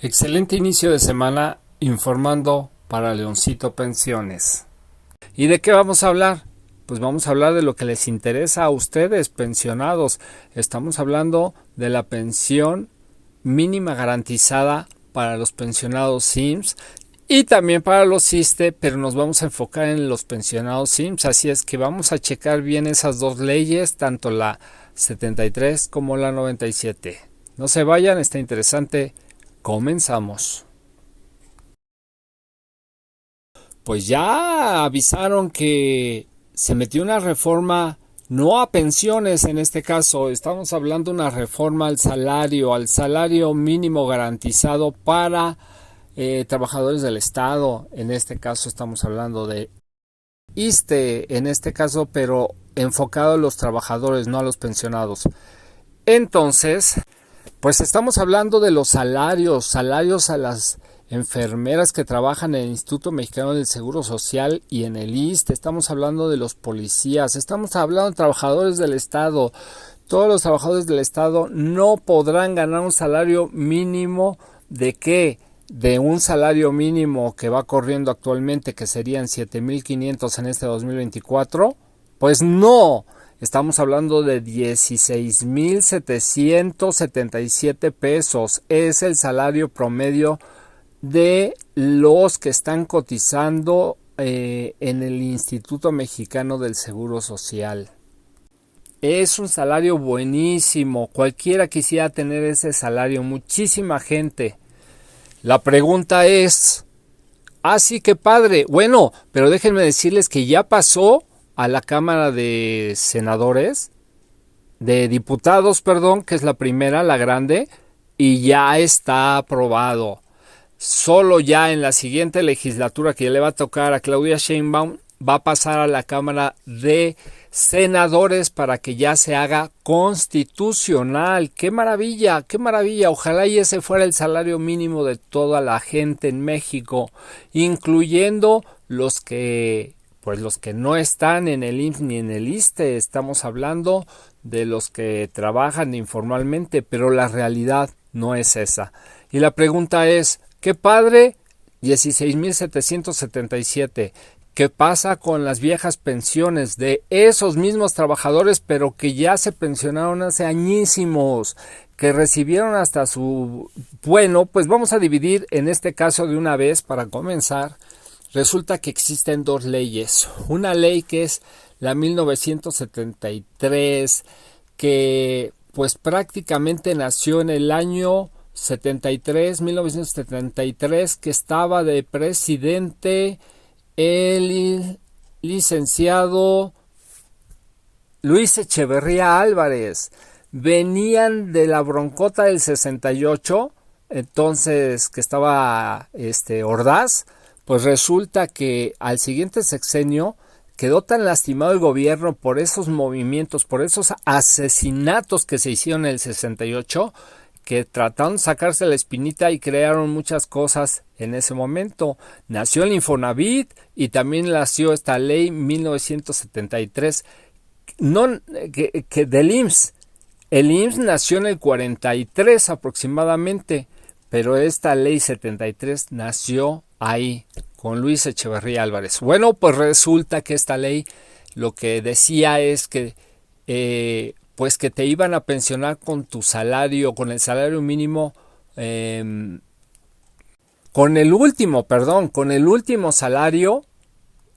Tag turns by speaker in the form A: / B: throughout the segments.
A: Excelente inicio de semana informando para Leoncito Pensiones. ¿Y de qué vamos a hablar? Pues vamos a hablar de lo que les interesa a ustedes, pensionados. Estamos hablando de la pensión mínima garantizada para los pensionados SIMS y también para los ISSSTE, pero nos vamos a enfocar en los pensionados SIMS, así es que vamos a checar bien esas dos leyes, tanto la 73 como la 97. No se vayan, está interesante. Comenzamos. Pues ya avisaron que se metió una reforma, no a pensiones en este caso, estamos hablando de una reforma al salario mínimo garantizado para trabajadores del Estado. En este caso estamos hablando de ISSSTE, en este caso, pero enfocado a los trabajadores, no a los pensionados. Entonces, pues estamos hablando de los salarios a las enfermeras que trabajan en el Instituto Mexicano del Seguro Social y en el ISSSTE, estamos hablando de los policías, estamos hablando de trabajadores del Estado. Todos los trabajadores del Estado no podrán ganar un salario mínimo. ¿De qué? De un salario mínimo que va corriendo actualmente, que serían 7,500 en este 2024. Pues no. Estamos hablando de 16,777 pesos. Es el salario promedio de los que están cotizando en el Instituto Mexicano del Seguro Social. Es un salario buenísimo. Cualquiera quisiera tener ese salario. Muchísima gente. La pregunta es, sí, qué padre. Bueno, pero déjenme decirles que ya pasó a la Cámara de Diputados, que es la primera, la grande, y ya está aprobado. Solo ya en la siguiente legislatura que ya le va a tocar a Claudia Sheinbaum, va a pasar a la Cámara de Senadores para que ya se haga constitucional. ¡Qué maravilla! ¡Qué maravilla! Ojalá y ese fuera el salario mínimo de toda la gente en México, incluyendo los que no están en el IMSS ni en el ISSSTE. Estamos hablando de los que trabajan informalmente, pero la realidad no es esa. Y la pregunta es, ¿qué padre? 16,777. ¿Qué pasa con las viejas pensiones de esos mismos trabajadores, pero que ya se pensionaron hace añísimos, que recibieron hasta su... Bueno, pues vamos a dividir en este caso de una vez para comenzar. Resulta que existen dos leyes. Una ley que es la 1973, que pues prácticamente nació en el año 1973, que estaba de presidente el licenciado Luis Echeverría Álvarez. Venían de la broncota del 68, entonces que estaba Ordaz. Pues resulta que al siguiente sexenio quedó tan lastimado el gobierno por esos movimientos, por esos asesinatos que se hicieron en el 68, que trataron de sacarse la espinita y crearon muchas cosas en ese momento. Nació el Infonavit y también nació esta ley 1973 que del IMSS. El IMSS nació en el 43 aproximadamente, pero esta ley 73 nació ahí con Luis Echeverría Álvarez. Bueno, pues resulta que esta ley lo que decía es que pues que te iban a pensionar con tu salario, con el salario mínimo, con el último salario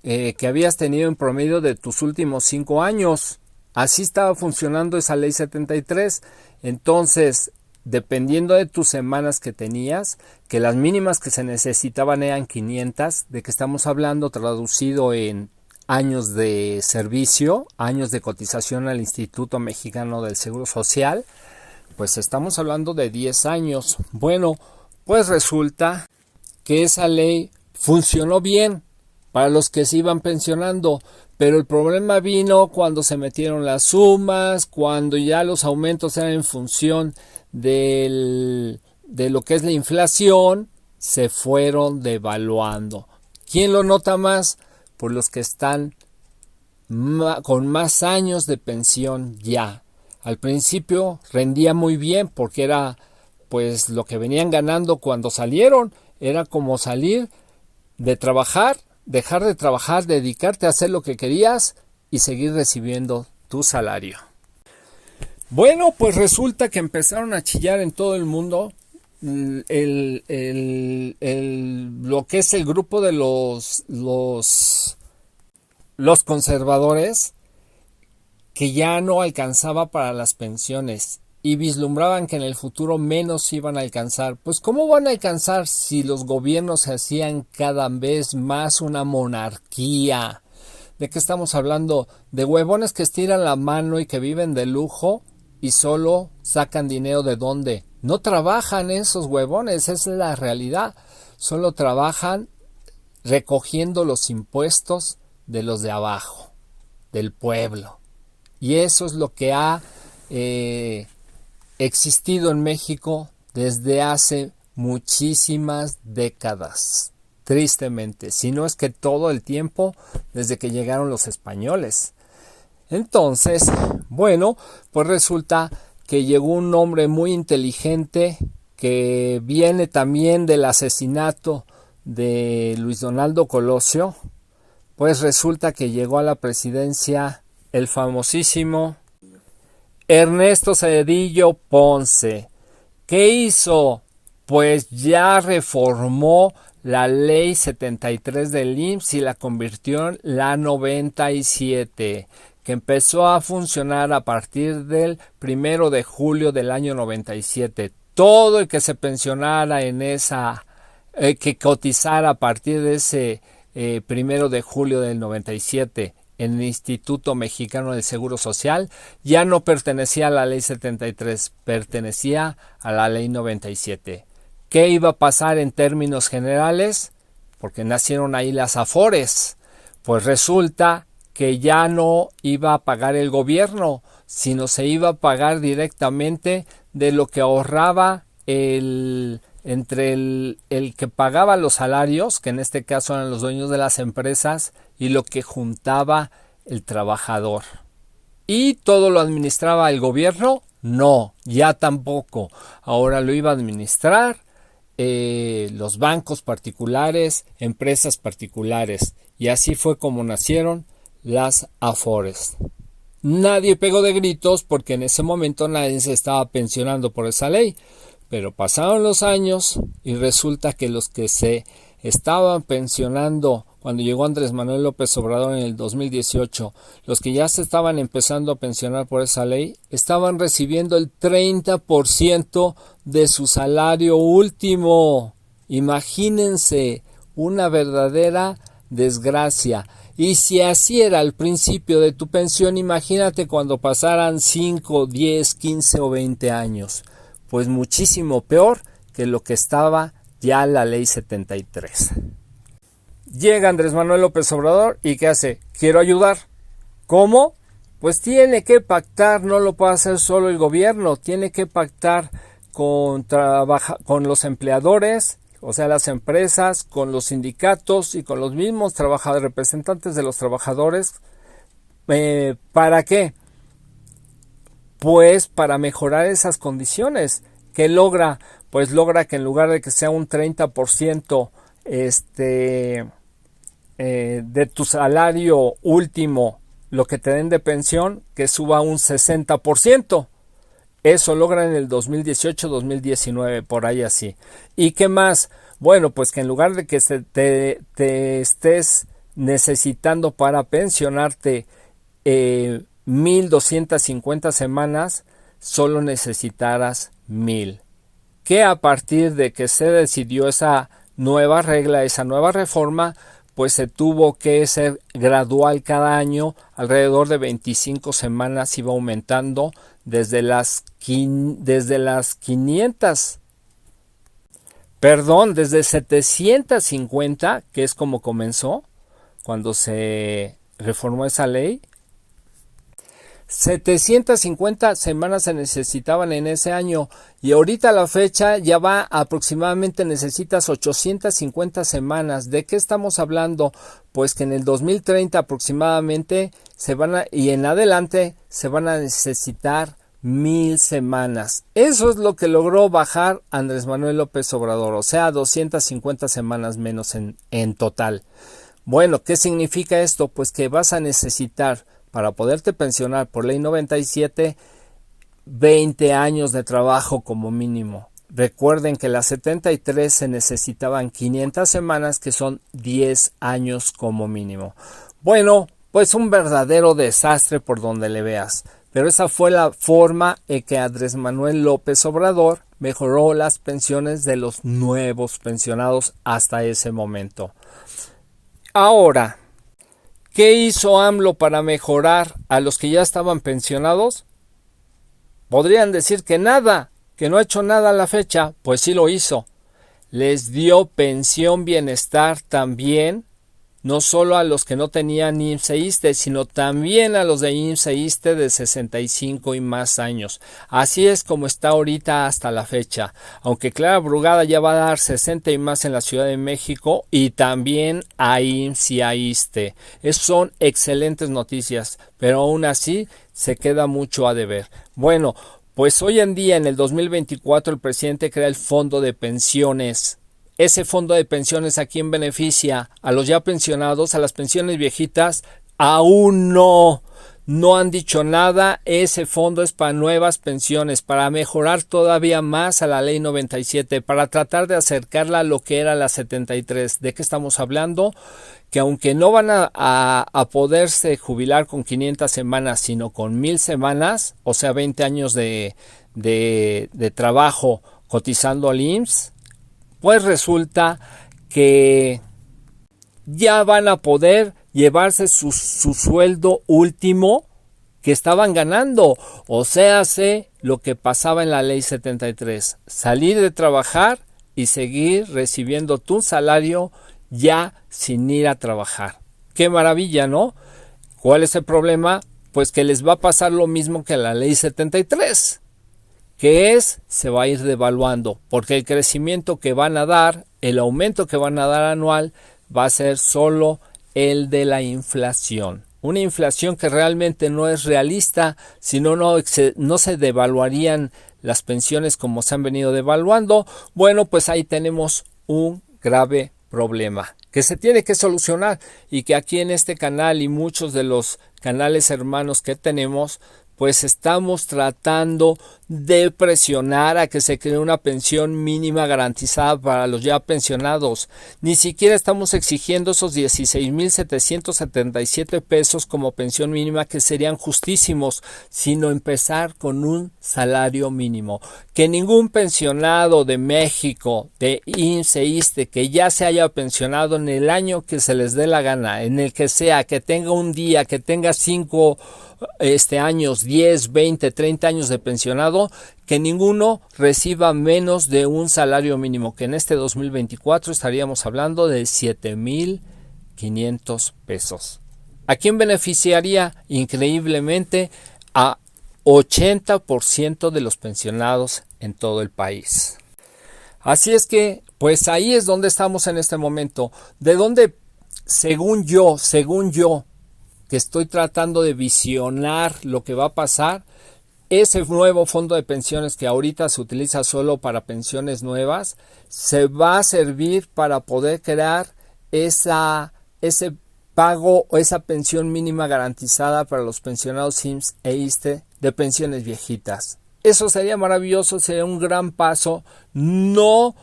A: que habías tenido en promedio de tus últimos 5 años. Así estaba funcionando esa ley 73. Entonces, dependiendo de tus semanas que tenías, que las mínimas que se necesitaban eran 500, de que estamos hablando traducido en años de servicio, años de cotización al Instituto Mexicano del Seguro Social, pues estamos hablando de 10 años. Bueno, pues resulta que esa ley funcionó bien para los que se iban pensionando, pero el problema vino cuando se metieron las sumas, cuando ya los aumentos eran en función de lo que es la inflación, se fueron devaluando. ¿Quién lo nota más? Pues los que están con más años de pensión ya. Al principio rendía muy bien porque era pues lo que venían ganando cuando salieron. Era como salir de trabajar, dejar de trabajar, dedicarte a hacer lo que querías y seguir recibiendo tu salario. Bueno, pues resulta que empezaron a chillar en todo el mundo lo que es el grupo de los conservadores, que ya no alcanzaba para las pensiones y vislumbraban que en el futuro menos iban a alcanzar. Pues ¿cómo van a alcanzar si los gobiernos se hacían cada vez más una monarquía? ¿De qué estamos hablando? ¿De huevones que estiran la mano y que viven de lujo y solo sacan dinero de dónde? No trabajan esos huevones, esa es la realidad. Solo trabajan recogiendo los impuestos de los de abajo, del pueblo. Y eso es lo que ha existido en México desde hace muchísimas décadas. Tristemente, si no es que todo el tiempo desde que llegaron los españoles. Entonces, bueno, pues resulta que llegó un hombre muy inteligente que viene también del asesinato de Luis Donaldo Colosio. Pues resulta que llegó a la presidencia el famosísimo Ernesto Zedillo Ponce. ¿Qué hizo? Pues ya reformó la ley 73 del IMSS y la convirtió en la 97, que empezó a funcionar a partir del 1 de julio del año 97. Todo el que se pensionara en esa, que cotizara a partir de ese 1 de julio del 97 en el Instituto Mexicano del Seguro Social, ya no pertenecía a la ley 73, pertenecía a la ley 97. ¿Qué iba a pasar en términos generales? Porque nacieron ahí las Afores. Pues resulta que ya no iba a pagar el gobierno, sino se iba a pagar directamente de lo que ahorraba entre el que pagaba los salarios, que en este caso eran los dueños de las empresas, y lo que juntaba el trabajador. ¿Y todo lo administraba el gobierno? No, ya tampoco. Ahora lo iba a administrar los bancos particulares, empresas particulares, y así fue como nacieron las Afores. Nadie pegó de gritos porque en ese momento nadie se estaba pensionando por esa ley, pero pasaron los años y resulta que los que se estaban pensionando cuando llegó Andrés Manuel López Obrador en el 2018, los que ya se estaban empezando a pensionar por esa ley, estaban recibiendo el 30% de su salario último. Imagínense, una verdadera desgracia. Y si así era al principio de tu pensión, imagínate cuando pasaran 5, 10, 15 o 20 años. Pues muchísimo peor que lo que estaba ya la ley 73. Llega Andrés Manuel López Obrador y ¿qué hace? Quiero ayudar. ¿Cómo? Pues tiene que pactar, no lo puede hacer solo el gobierno, tiene que pactar con los empleadores, o sea, las empresas, con los sindicatos y con los mismos representantes de los trabajadores. ¿Para qué? Pues para mejorar esas condiciones. ¿Qué logra? Pues logra que en lugar de que sea un 30% de tu salario último lo que te den de pensión, que suba un 60%. Eso logra en el 2018-2019, por ahí así. ¿Y qué más? Bueno, pues que en lugar de que te estés necesitando para pensionarte 1,250 semanas, solo necesitarás 1,000. Que a partir de que se decidió esa nueva regla, esa nueva reforma, pues se tuvo que ser gradual cada año, alrededor de 25 semanas iba aumentando desde las 750, que es como comenzó cuando se reformó esa ley. 750 semanas se necesitaban en ese año y ahorita la fecha ya va aproximadamente, necesitas 850 semanas. ¿De qué estamos hablando? Pues que en el 2030 aproximadamente y en adelante se van a necesitar 1000 semanas. Eso es lo que logró bajar Andrés Manuel López Obrador, o sea, 250 semanas menos en total. Bueno, ¿qué significa esto? Pues que vas a necesitar, para poderte pensionar por ley 97, 20 años de trabajo como mínimo. Recuerden que las 73 se necesitaban 500 semanas, que son 10 años como mínimo. Bueno, pues un verdadero desastre por donde le veas. Pero esa fue la forma en que Andrés Manuel López Obrador mejoró las pensiones de los nuevos pensionados hasta ese momento. Ahora, ¿qué hizo AMLO para mejorar a los que ya estaban pensionados? Podrían decir que nada, que no ha hecho nada a la fecha. Pues sí lo hizo. Les dio pensión bienestar también, no solo a los que no tenían IMSS e ISSSTE, sino también a los de IMSS e ISSSTE de 65 y más años. Así es como está ahorita hasta la fecha. Aunque Clara Brugada ya va a dar 60 y más en la Ciudad de México, y también a IMSS y a ISSSTE. Son excelentes noticias, pero aún así se queda mucho a deber. Bueno, pues hoy en día, en el 2024, el presidente crea el Fondo de Pensiones. Ese fondo de pensiones, ¿a quién beneficia? A los ya pensionados, a las pensiones viejitas. Aún no han dicho nada. Ese fondo es para nuevas pensiones, para mejorar todavía más a la ley 97, para tratar de acercarla a lo que era la 73. ¿De qué estamos hablando? Que aunque no van a poderse jubilar con 500 semanas, sino con 1000 semanas, o sea 20 años de trabajo cotizando al IMSS, pues resulta que ya van a poder llevarse su sueldo último que estaban ganando. O sea, sé lo que pasaba en la ley 73. Salir de trabajar y seguir recibiendo tu salario ya sin ir a trabajar. ¡Qué maravilla!, ¿no? ¿Cuál es el problema? Pues que les va a pasar lo mismo que la ley 73. Que se va a ir devaluando, porque el crecimiento que van a dar, el aumento que van a dar anual, va a ser solo el de la inflación. Una inflación que realmente no es realista, si no se devaluarían las pensiones como se han venido devaluando. Bueno, pues ahí tenemos un grave problema que se tiene que solucionar, y que aquí en este canal y muchos de los canales hermanos que tenemos, pues estamos tratando de presionar a que se cree una pensión mínima garantizada para los ya pensionados. Ni siquiera estamos exigiendo esos 16,777 pesos como pensión mínima, que serían justísimos, sino empezar con un salario mínimo. Que ningún pensionado de México, de IMSS e ISSSTE, que ya se haya pensionado en el año que se les dé la gana, en el que sea, que tenga un día, que tenga 5 años, 10, 20, 30 años de pensionado, que ninguno reciba menos de un salario mínimo, que en este 2024 estaríamos hablando de 7,500 pesos. ¿A quién beneficiaría? Increíblemente a 80% de los pensionados en todo el país. Así es que, pues ahí es donde estamos en este momento. De donde, según yo, que estoy tratando de visionar lo que va a pasar, ese nuevo fondo de pensiones, que ahorita se utiliza solo para pensiones nuevas, se va a servir para poder crear ese pago o esa pensión mínima garantizada para los pensionados IMSS e ISSSTE de pensiones viejitas. Eso sería maravilloso, sería un gran paso. No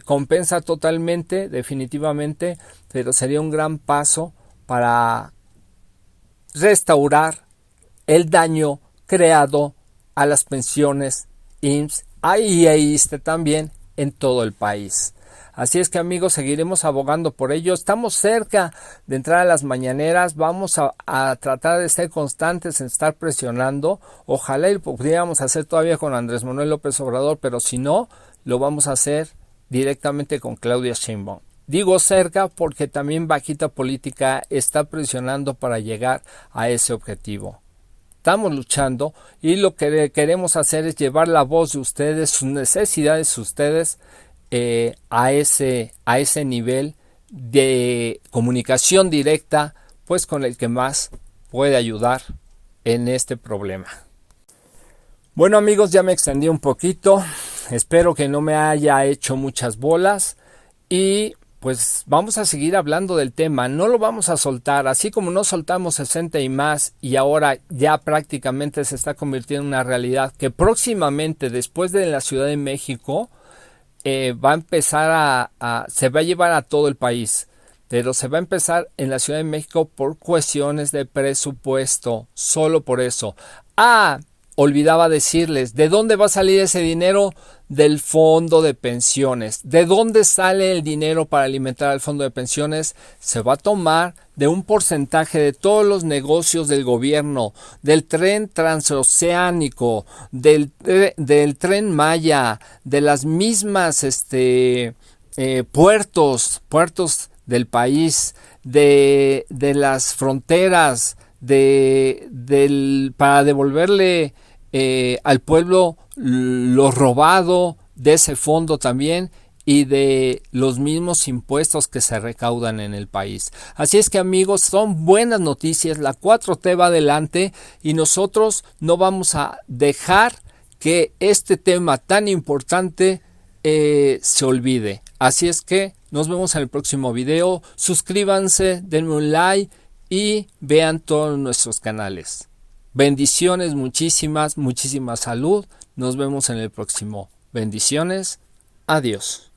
A: compensa totalmente, definitivamente, pero sería un gran paso para restaurar el daño creado a las pensiones IMSS y ISSSTE también en todo el país. Así es que, amigos, seguiremos abogando por ello. Estamos cerca de entrar a las mañaneras. Vamos a tratar de ser constantes en estar presionando. Ojalá lo pudiéramos hacer todavía con Andrés Manuel López Obrador, pero si no, lo vamos a hacer directamente con Claudia Sheinbaum. Digo cerca porque también Bajita Política está presionando para llegar a ese objetivo. Estamos luchando, y lo que queremos hacer es llevar la voz de ustedes, sus necesidades de ustedes, a ese nivel de comunicación directa, pues con el que más puede ayudar en este problema. Bueno amigos, ya me extendí un poquito, espero que no me haya hecho muchas bolas y pues vamos a seguir hablando del tema, no lo vamos a soltar, así como no soltamos 60 y más y ahora ya prácticamente se está convirtiendo en una realidad que próximamente después de la Ciudad de México va a empezar se va a llevar a todo el país. Pero se va a empezar en la Ciudad de México por cuestiones de presupuesto, solo por eso. Olvidaba decirles, ¿de dónde va a salir ese dinero? Del fondo de pensiones. ¿De dónde sale el dinero para alimentar al fondo de pensiones? Se va a tomar de un porcentaje de todos los negocios del gobierno, del tren transoceánico, del tren Maya, de las mismas puertos del país, de las fronteras, para devolverle al pueblo lo robado de ese fondo también y de los mismos impuestos que se recaudan en el país. Así es que amigos, son buenas noticias, la 4T va adelante y nosotros no vamos a dejar que este tema tan importante se olvide. Así es que nos vemos en el próximo video, suscríbanse, denme un like y vean todos nuestros canales. Bendiciones, muchísimas salud. Nos vemos en el próximo. Bendiciones. Adiós.